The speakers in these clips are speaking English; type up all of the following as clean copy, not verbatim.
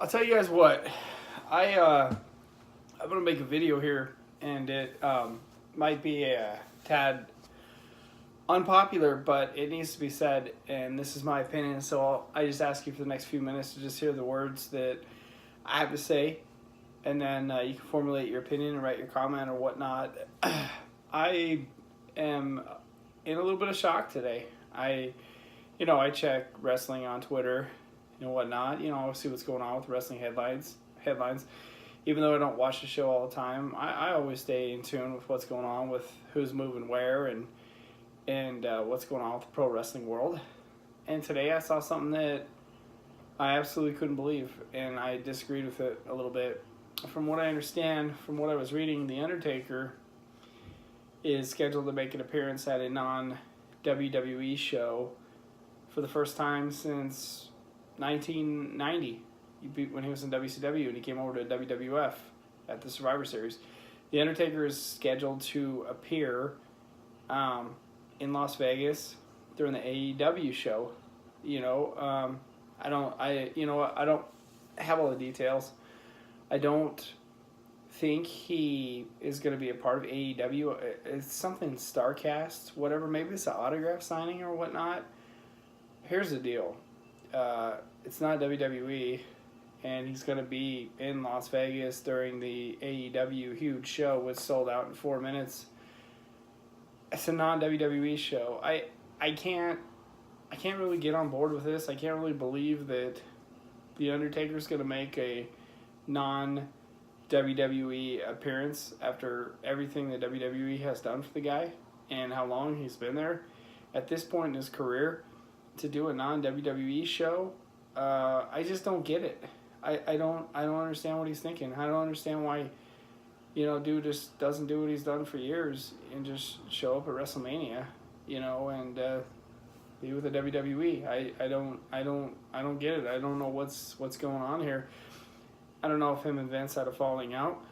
I'll tell you guys what. I'm gonna make a video here, and it might be a tad unpopular, but it needs to be said, and this is my opinion. So I just ask you for the next few minutes to just hear the words that I have to say, and then you can formulate your opinion and write your comment or whatnot. I am in a little bit of shock today. I check wrestling on Twitter and whatnot. See what's going on with wrestling headlines. Even though I don't watch the show all the time, I always stay in tune with what's going on with who's moving where and what's going on with the pro wrestling world. And today I saw something that I absolutely couldn't believe, and I disagreed with it a little bit. From what I understand, from what I was reading, the Undertaker is scheduled to make an appearance at a non-WWE show for the first time since 1990, when he was in WCW and he came over to WWF at the Survivor Series. The Undertaker is scheduled to appear in Las Vegas during the AEW show. I don't have all the details. I don't think he is going to be a part of AEW. It's something StarCast, whatever. Maybe it's an autograph signing or whatnot. Here's the deal. It's not WWE, and he's going to be in Las Vegas during the AEW huge show, which sold out in 4 minutes. It's a non-WWE show. I can't really get on board with this. I can't really believe that the Undertaker's going to make a non-WWE appearance after everything that WWE has done for the guy and how long he's been there. At this point in his career, to do a non-WWE show, I just don't get it. I don't understand what he's thinking. I don't understand why, dude just doesn't do what he's done for years and just show up at WrestleMania, and be with the WWE. I don't get it. I don't know what's going on here. I don't know if him and Vince had a falling out.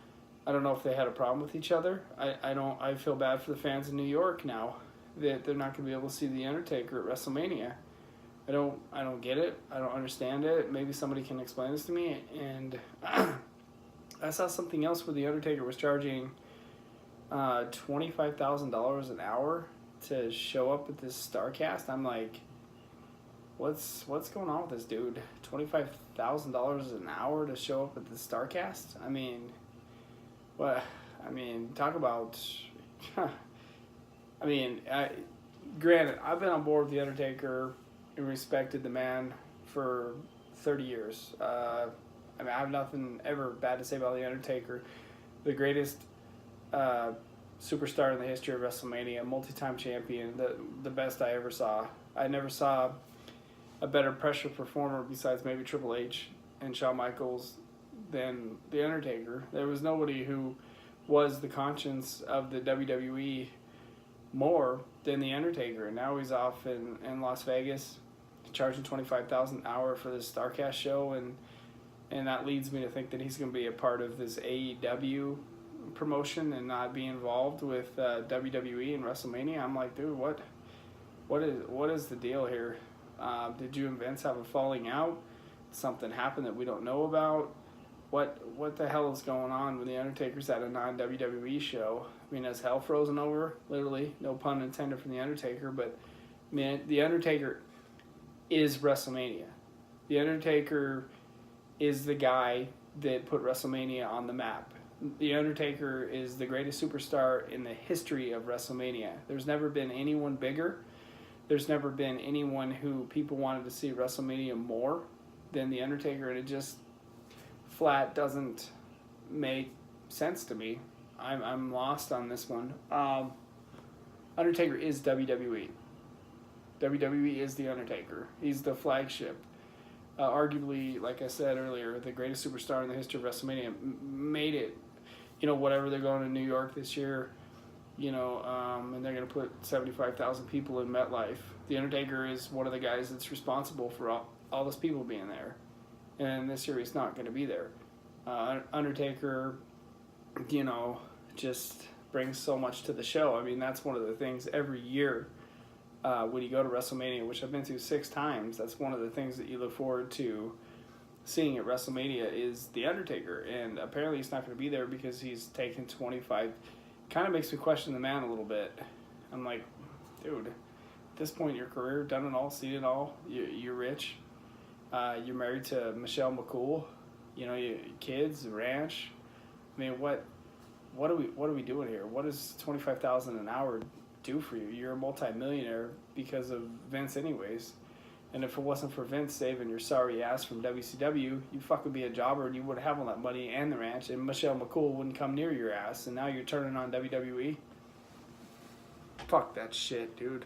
I don't know if they had a problem with each other. I feel bad for the fans in New York now that they're not going to be able to see the Undertaker at WrestleMania. I don't get it. I don't understand it. Maybe somebody can explain this to me. And I saw something else where the Undertaker was charging $25,000 an hour to show up at this StarCast. I'm like, what's going on with this dude? $25,000 an hour to show up at the StarCast? I mean, what? I mean, talk about. Granted, I've been on board with the Undertaker and respected the man for 30 years. I have nothing ever bad to say about the Undertaker. The greatest superstar in the history of WrestleMania, multi-time champion, the best I ever saw. I never saw a better pressure performer besides maybe Triple H and Shawn Michaels than the Undertaker. There was nobody who was the conscience of the WWE more than the Undertaker. And now he's off in Las Vegas, charging $25,000 an hour for this StarCast show, and that leads me to think that he's going to be a part of this AEW promotion and not be involved with WWE and WrestleMania. I'm like, dude, what is the deal here? Did you and Vince have a falling out? Something happened that we don't know about? What the hell is going on when the Undertaker's at a non-WWE show? I mean, has hell frozen over? Literally, no pun intended from the Undertaker, but man, the Undertaker is WrestleMania. The Undertaker is the guy that put WrestleMania on the map. The Undertaker is the greatest superstar in the history of WrestleMania. There's never been anyone bigger. There's never been anyone who people wanted to see WrestleMania more than the Undertaker, and it just flat doesn't make sense to me. I'm lost on this one. Undertaker is WWE. WWE is the Undertaker. He's the flagship. Arguably, like I said earlier, the greatest superstar in the history of WrestleMania. Made it. Whatever they're going to New York this year, and they're going to put 75,000 people in MetLife. The Undertaker is one of the guys that's responsible for all those people being there. And this year he's not going to be there. Undertaker, just brings so much to the show. I mean, that's one of the things every year when you go to WrestleMania, which I've been to 6 times, that's one of the things that you look forward to seeing at WrestleMania is the Undertaker, and apparently he's not going to be there because he's taken 25. Kind of makes me question the man a little bit. I'm like, dude, at this point in your career, done it all, seen it all. You're rich. You're married to Michelle McCool. You know, your kids, ranch. I mean, what are we doing here? What does $25,000 an hour do for you? You're a multi-millionaire because of Vince, anyways. And if it wasn't for Vince saving your sorry ass from WCW, you'd fucking be a jobber and you would have all that money and the ranch, and Michelle McCool wouldn't come near your ass. And now you're turning on WWE. Fuck that shit, dude.